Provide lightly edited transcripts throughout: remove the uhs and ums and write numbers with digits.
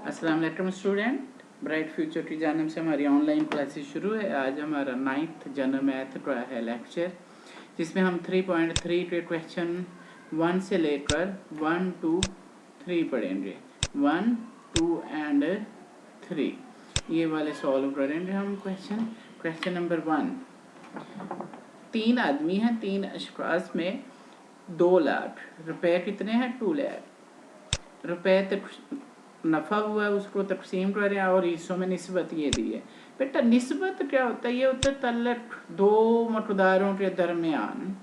अस्सलाम वालेकुम student, bright future की जानिब से हमारी ऑनलाइन क्लासेस शुरू है। आज हमारा 9th जनरल मैथ का है लेक्चर, जिसमें हम 3.3 के क्वेश्चन 1 से लेकर 1, 2, 3 पढ़ेंगे। 1, 2 एंड 3 ये वाले सॉल्व करेंगे हम। क्वेश्चन नंबर 1, 3 आदमी हैं, 3 अशखास में 2 लाख रुपए कितने हैं? 2 लाख रुपए तक नफ़ा हुआ है, उसको तकसीम करें और हिस्सों में निस्बत ये दी है। बेटा निस्बत क्या होता है? ये होता है तल्लक दो मकदारों के दरमियान,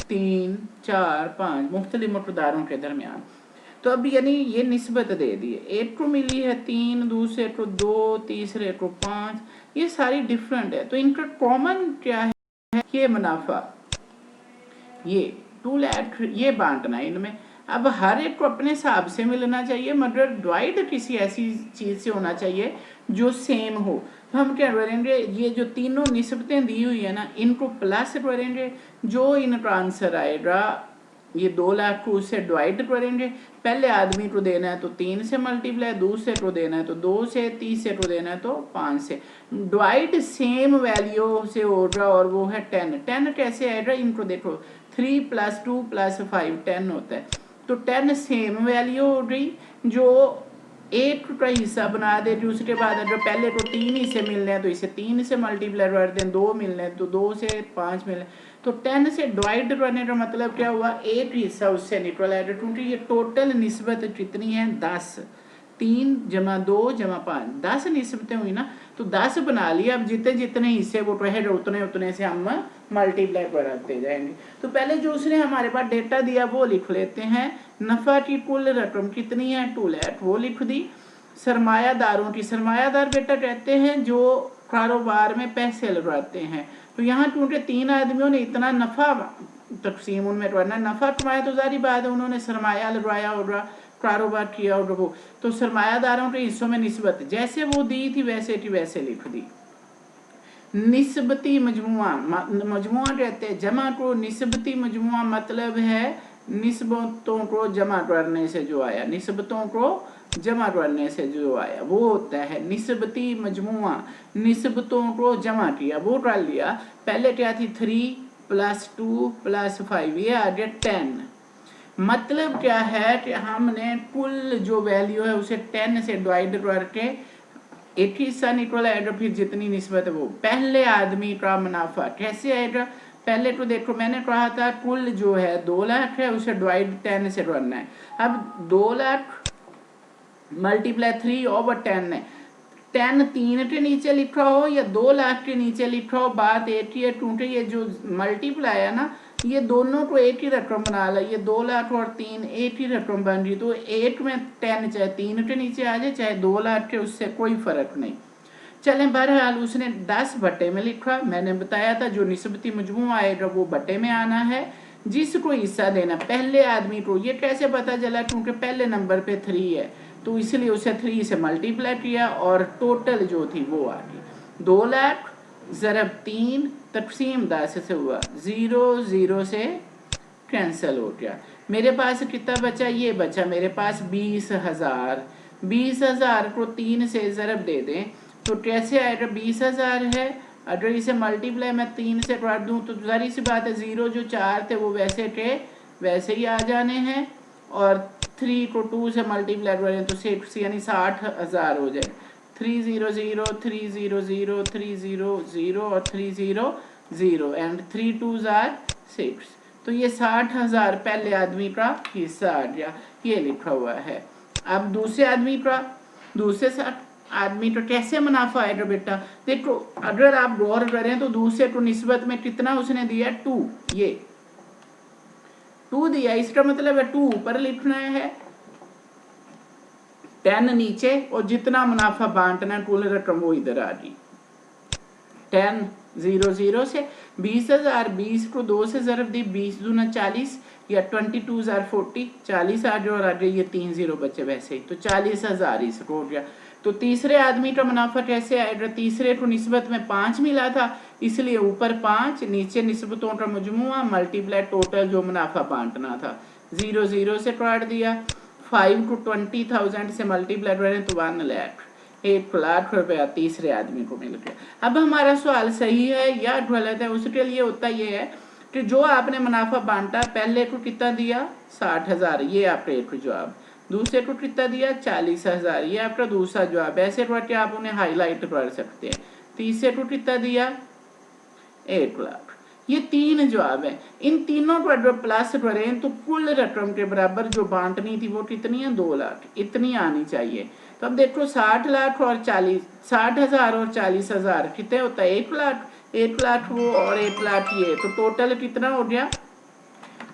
3, 4, 5 मुख्तलिफ मकदारों के दरमियान। तो अब यानी ये निस्बत दे दी है, एक को मिली है 3, दूसरे को 2, तीसरे को 5, ये सारी डिफरेंट है। तो इनका कॉमन क्या है? ये मुनाफा, ये 2 लाख ये बांटना है इनमें। अब हर एक को अपने हिसाब से मिलना चाहिए, मगर डिवाइड किसी ऐसी चीज़ से होना चाहिए जो सेम हो। तो हम क्या करेंगे, ये जो तीनों निस्बतें दी हुई है ना, इनको प्लस करेंगे। जो इनका आंसर आएगा, ये 2 लाख को उससे डिवाइड करेंगे। पहले आदमी को देना है तो 3 से मल्टीप्लाई, दूसरे को देना है तो 2 से, तीसरे को देना है तो 5 से। डिवाइड सेम वैल्यू से होगा और वो है 10। 10 कैसे आएगा? इनको देखो, 3 + 2 + 5 10 होता है। तो 10 सेम वैल्यू हो गई, जो एक का हिस्सा बना दे। उसके बाद अगर पहले को 3 हिस्से मिलने हैं तो इसे 3 से मल्टीप्लाई कर दें, 2 मिलने हैं तो 2 से 5 मिलने। तो 10 से डिवाइड करने का मतलब क्या हुआ? एक हिस्सा उससे निकल आएगा, क्योंकि ये टोटल निस्बत कितनी है? 10। 3 + 2 + 5 10 निस्बतें हुई ना, तो 10 बना लिया। अब जितने जितने हिस्से वो रहेगा उतने उतने से हम मल्टीप्लाई करते जाएंगे। तो पहले जो उसने हमारे पास डेटा दिया वो लिख लेते हैं। नफ़ा की कुल रकम कितनी है? 2 लाख, वो लिख दी। सरमायादारों की, सरमायादार बेटा कहते हैं जो कारोबार में पैसे लगाते हैं। तो यहाँ क्योंकि 3 आदमियों ने इतना नफ़ा तकसीम उनमें करना, नफ़ा कमाया तो जारी बात है उन्होंने सरमाया लगवाया होगा, कारोबार किया होगा वो। तो सरमायादारों के हिस्सों में निस्बत जैसे वो दी थी वैसे की वैसे लिख दी। निस्बती मजमुआ, मजमुआ कहते हैं जमा को। निस्बती मजमुआ मतलब है निस्बतों को जमा करने से जो आया, निस्बतों को जमा करने से जो आया वो होता है निस्बती मजमुआ। निस्बतों को जमा किया, वो कर लिया। पहले क्या थी? 3 + 2 + 5, ये आ गया 10। मतलब क्या है कि हमने कुल जो वैल्यू है उसे 10 से डिवाइड करके एक ही हिस्सा निकल आएगा, फिर जितनी निस्बत है वो। पहले आदमी का मुनाफा कैसे आएगा? पहले तो देखो, मैंने कहा था कुल जो है 2 लाख है, उसे डिवाइड 10 से करना है। अब 2 लाख × 3/10 है। 10 3 के नीचे लिखा हो या 2 लाख के नीचे लिखा हो, बात एक ही है, क्योंकि ये जो मल्टीप्लाई है ना, ये दोनों को एक ही रकम बना ला। ये 2 लाख और 3 एक ही रकम बन रही, तो एक में 10 चाहे 3 के नीचे आ जाए चाहे 2 लाख के, उससे कोई फर्क नहीं। चलें, बहरहाल उसने 10 बटे में लिखा। मैंने बताया था जो निस्बती मजमू आएगा वो बटे में आना है, जिसको हिस्सा देना पहले आदमी को। ये कैसे पता चला? क्योंकि पहले नंबर पे 3 है, तो इसलिए उसे 3 से मल्टीप्लाई किया और टोटल जो थी वो आ गई। 2 लाख ज़रब 3 तकसीम 10 से हुआ, 0 0 से कैंसिल हो गया। मेरे पास कितना बचा? ये बचा मेरे पास 20,000। 20,000 को 3 से ज़रब दे दें तो कैसे आएगा? 20,000 है, अगर इसे मल्टीप्लाई मैं 3 से कर दूँ तो जारी सी बात है 0 जो 4 थे वो वैसे के वैसे ही आ जाने हैं, और 3 को 2 से मल्टीप्लाई करें तो 6 यानी 60,000 हो जाए। 300 300 300 और 300 एंड 3 2s are 6। तो ये 60,000 पहले आदमी का हिस्सा आ गया, ये लिखा हुआ है। अब दूसरे आदमी का, दूसरे आदमी तो कैसे मुनाफा आएगा बेटा? देखो, अगर आप गौर करें तो दूसरे को निस्बत में कितना उसने दिया? 2। ये 2 दिया, इसका मतलब है 2 ऊपर लिखना है, 10 नीचे, और जितना मुनाफा बांटना कुल रकम वो इधर आ गई। 10 0 0 से 20,000, 20 को 2 से ज़रब दी, 20 दूना 40 या 22s are 40, 40 आ गया और आगे ये 3 0 बचे वैसे ही, तो 40,000 इसको हो गया। तो तीसरे आदमी का मुनाफा कैसे आएगा? तीसरे को निस्बत में 5 मिला था, इसलिए ऊपर 5, नीचे निस्बतों का मजमुआ मल्टीप्लाई टोटल जो मुनाफा बांटना था। 0 0 से काट दिया। 5 to 20,000 से मल्टीप्लाई करें तो 1 लाख, 1 लाख रुपया तीसरे आदमी को मिल गया। अब हमारा सवाल सही है या गलत है, उसके लिए होता ये है कि जो आपने मुनाफा बांटा पहले को कितना दिया 60,000, ये आपका एक जवाब, दूसरे को कितना दिया 40,000, ये आपका दूसरा जवाब। ऐसे करके आप उन्हें हाईलाइट कर सकते हैं। तीसरे को कितना दिया 1 लाख। ये 3 जवाब है। इन तीनों को अगर प्लस करें तो कुल रकम के बराबर जो बांटनी थी वो कितनी है 2 लाख, इतनी आनी चाहिए। तो अब देखो 60 लाख और 60,000 और 40,000 कितने होता है 1 लाख, 1 लाख वो और 1 लाख ये, तो टोटल कितना हो गया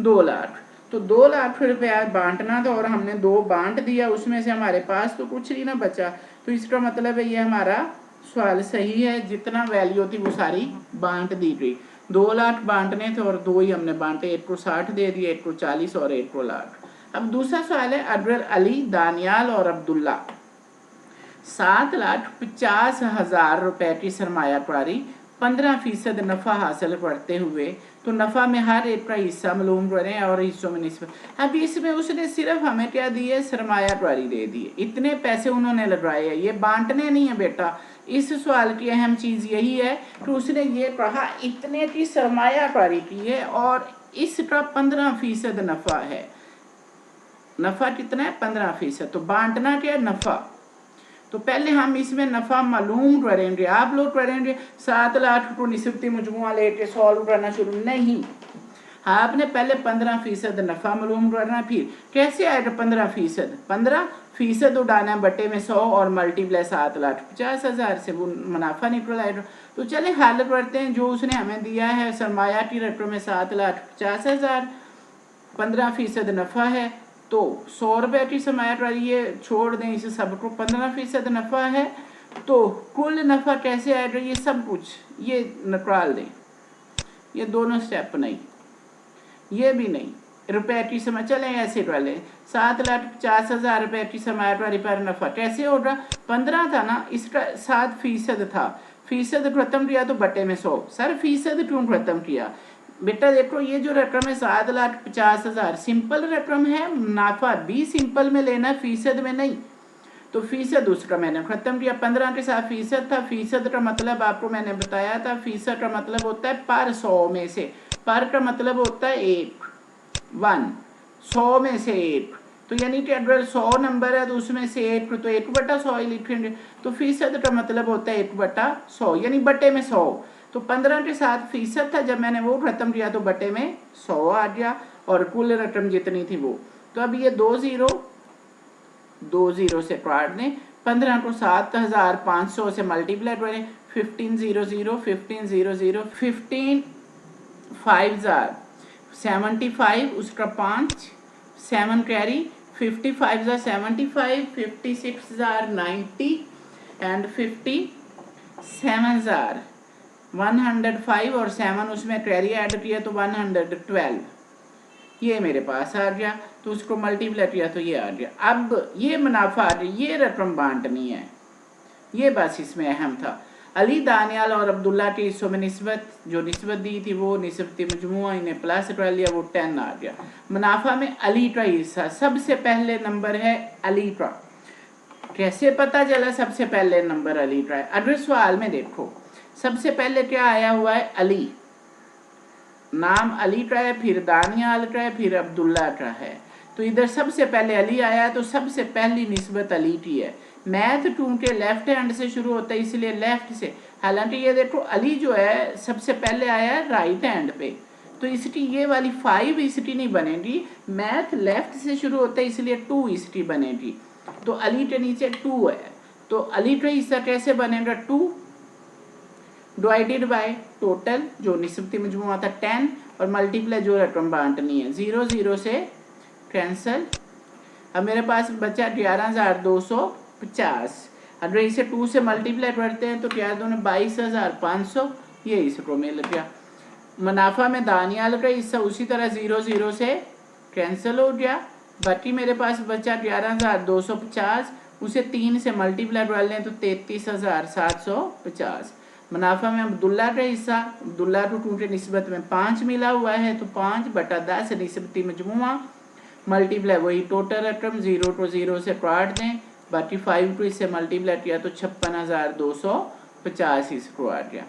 2 लाख। तो 2 लाख रुपया बांटना था और हमने 2 बांट दिया, उसमें से हमारे पास तो कुछ ही ना बचा। तो इसका मतलब है ये हमारा सवाल सही है, जितना वैल्यू थी वो सारी बांट दी गई। 2 लाख बांटने थे और 2 ही हमने बांटे, 1 को 60 दे दिए, 1 को 40 और 1 को लाख। अब दूसरा सवाल है अगर अली, दानियाल और अब्दुल्ला 7,50,000 रुपए की सरमायाकारी 15% नफा हासिल करते हुए, तो नफा में हर एक का हिस्सा मालूम करें और हिस्सों में निस्बत। अब इसमें उसने सिर्फ हमें क्या दी है सरमायाकारी दे दी है, इतने पैसे उन्होंने लगाए हैं, ये बांटने नहीं है बेटा। इस सवाल की अहम चीज़ यही है कि उसने ये कहा इतने की सरमायाकारी की है और इसका 15% नफा है। नफा कितना है 15%, तो बांटना क्या है नफा। तो पहले हम इसमें नफा मालूम करेंगे, आप लोग करेंगे 7 लाख को निस्बती मजमुआ लेके सॉल्व करना शुरू नहीं, आपने पहले 15% नफा मालूम करना। फिर कैसे आएगा 15%, 15% उड़ाना बटे में 100 और मल्टीप्लाई 7,50,000 से वो मुनाफा निकल आएगा। तो चले हल करते हैं। जो उसने हमें दिया है सरमाया की रकम में 7,50,000, 15% नफा है, तो 100 रुपये की सरमायाकारी, ये छोड़ दें इसे सबको, 15% नफा है, तो कुल नफा कैसे आएगा ये सब कुछ ये निकाल दें। ये दोनों स्टेप नहीं, ये भी नहीं, रुपए की समय चलें ऐसे वाले 7,50,000 रुपए की सरमायाकारी पर नफा कैसे होगा, 15 था ना, इसका 7% था, फीसद खत्म किया तो बटे में 100। सर फीसद क्यों खत्म किया बेटा, देखो ये जो रकम है 7,50,000 सिंपल रकम है, मुनाफा भी सिंपल में लेना है, फीसद में नहीं। तो फीसद उसका मैंने खत्म किया, 15 के साथ फीसद था। फीसद का मतलब आपको मैंने बताया था, फीसद का मतलब होता है पर 100 में से, पर का मतलब होता है 1, 100 में से 1, तो यानी कि अगर 100 नंबर है तो उसमें से 1, तो 1/100 ही लिखेंगे। तो फीसद का मतलब होता है 1/100, यानी बटे में 100। तो 15 के साथ फीसद था, जब मैंने वो खत्म किया तो बटे में 100 आ गया और कुल रकम जितनी थी वो। तो अब ये 2 0 से काट दें, 15 को 7,500 से मल्टीप्लाई करें, 1500 1500 15 5,000 75, उसका 5 7 कैरी, 55 75, 56 90 एंड 57 105 और 7 उसमें कैरी ऐड किया तो 112, ये मेरे पास आ गया। तो उसको मल्टीप्लाई किया तो ये आ गया। अब ये मुनाफा आ गया, ये रकम बांटनी है, ये बस इसमें अहम था। अली, दानियाल और अब्दुल्ला के हिस्सों में निस्बत, जो निस्बत दी थी वो निस्बती मजमुआ, इन्हें प्लस कर लिया, वो 10 आ गया। मुनाफा में अली का हिस्सा, सबसे पहले नंबर है अली का। कैसे पता चला सबसे पहले नंबर अली का है, अगर सवाल में देखो सबसे पहले क्या आया हुआ है अली, नाम अली का है, फिर दानियाल का है, फिर अब्दुल्ला का है, तो इधर सबसे पहले अली आया है, तो सबसे पहली निस्बत अली की है। मैथ क्योंकि लेफ्ट हैंड से शुरू होता है इसलिए लेफ्ट से, हालांकि ये देखो अली जो है सबसे पहले आया है राइट हैंड पे, तो इसकी ये वाली 5 इसकी नहीं बनेगी, मैथ लेफ्ट से शुरू होता है इसलिए 2 इसकी बनेगी। तो अली के नीचे 2 है, तो अली का हिस्सा कैसे बनेगा 2 डिवाइडेड बाय टोटल जो निस्बती मजमूआ था 10 और मल्टीप्लाई जो रकम बांटनी है, 0 0 से कैंसल। अब मेरे पास बचा 11,250, अगर इसे 2 से मल्टीप्लाई करते हैं तो क्या दोनों 22,500, ये इसको मिल गया। मुनाफा में दानियाल का हिस्सा उसी तरह 0 0 से कैंसिल हो गया, बाकी मेरे पास बचा 11,250, उसे 3 से मल्टीप्लाई कर लें तो 33,750। मुनाफा में अब्दुल्ला का हिस्सा, अब्दुल्ला को क्योंकि निस्बत में 5 मिला हुआ है तो 5/10 निस्बती मजमुआ, मल्टीप्लाई वही टोटल रकम 0 to 0 से काट दें, बाकी 5 to इससे मल्टीप्लाई किया तो 56,250 इसको आ गया।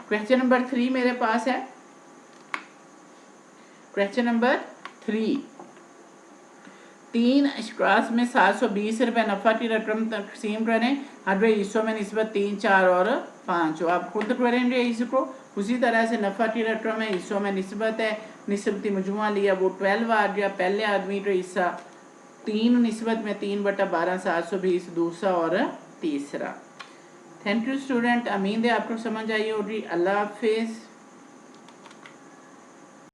क्वेश्चन नंबर 3 मेरे पास है। क्वेश्चन नंबर 3, 3 अशख्वास में 720 रुपये नफ़ा की रकम तकसीम करें। हर हिस्सों में निस्बत 3, 4 और 5 हो। आप खुद करेंगे इसको। उसी तरह से नफ़ा की रकम है, हिस्सों में निस्बत है, निस्बती मजमुआ लिया वो 12 आ गया। पहले आदमी का हिस्सा 3 निस्बत में 3/12 720, दूसरा और तीसरा। थैंक यू स्टूडेंट, उम्मीद है आपको समझ आई होगी। अल्लाह हाफिज़।